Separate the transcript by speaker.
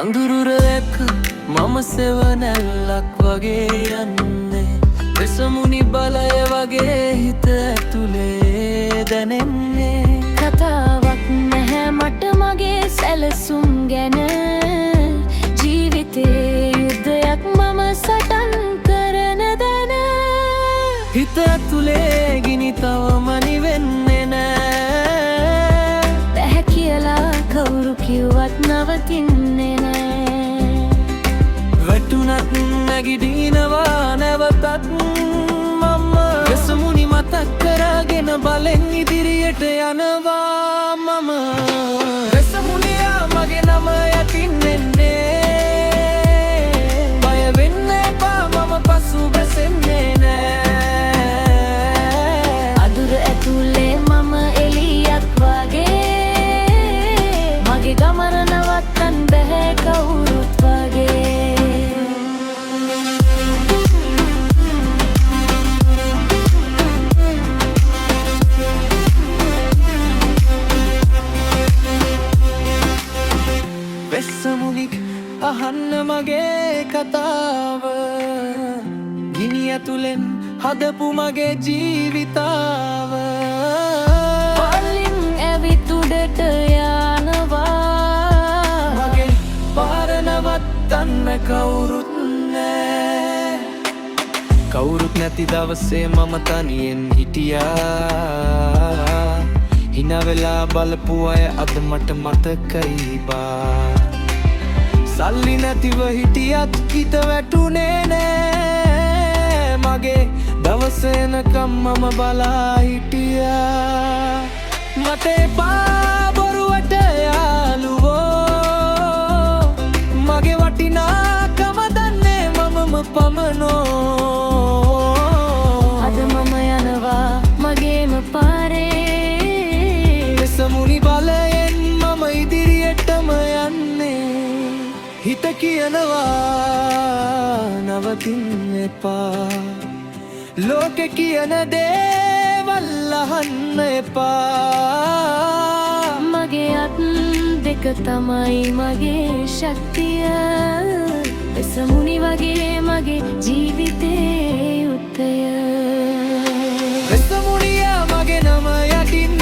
Speaker 1: අඳුරුරක මම සෙවනැල්ලක් වගේ යන්නේ වෙසමුණි බලය වගේ හිත ඇතුලේ දැනෙන්නේ
Speaker 2: කතාවක් නැහැ මට මගේ සැලසුම් ගැන ජීවිතේ යුද්ධයක් මම සටන් කරන දැන
Speaker 1: හිත ඇතුලේ ගිනි තවම නිවෙන්නේ නෑ
Speaker 2: බැහැ කියලා කවුරු කිව්වත් නවතින්නේ නෑ
Speaker 1: වැටුණත් නැගිටිනවා නැවතත් මම වෙසමුණි මතක් කරගෙන බලෙන් ඉදිරියට යනවා මම වෙසමුණියා මගේ නම යටින් එන්නේ බය වෙන්න එපා මම පසු බැසෙන්නේ නෑ
Speaker 2: අදුර ඇතුලේ මම එළියක් වගේ මගේ ගමන නවත්තන්න බැහැ කවුරුත් වගේ
Speaker 1: වෙසමුණික් අහන්න මගේ කතාව ගිනි ඇතුලෙන් හදපු මගේ ජීවිතාව
Speaker 2: පල්ලින් ඇවිත් උඩට යනවා
Speaker 1: මගේ පාර නවත්තන්න කවුරුත් නෑ කවුරුත් නැති දවසේ මම තනියෙන් හිටියා හිනා වෙලා බලපු අය අද මට මතකයි බා සල්ලි නැතිව හිටියත් හිත වැටුනේ නෑ මගේ දවස එනකම් මම බලා හිටියා මට එපා බොරුවට යාළුවෝ මගේ වටිනාකම දන්නේ මමම පමණෝ
Speaker 2: අද මම යනවා මගේම පාරේ
Speaker 1: වෙසමුණි බලයෙන් මම ඉදිරියටම යන්නේ හිත කියනවා නවතින්න එපා ලෝකෙ කියන දේවල් අහන්න එපා
Speaker 2: මගේ අත් දෙක තමයි මගේ ශක්තිය වෙසමුණි වගේ මගේ ජීවිතේ යුද්ධය
Speaker 1: වෙසමුණියා මගේ නම යටින්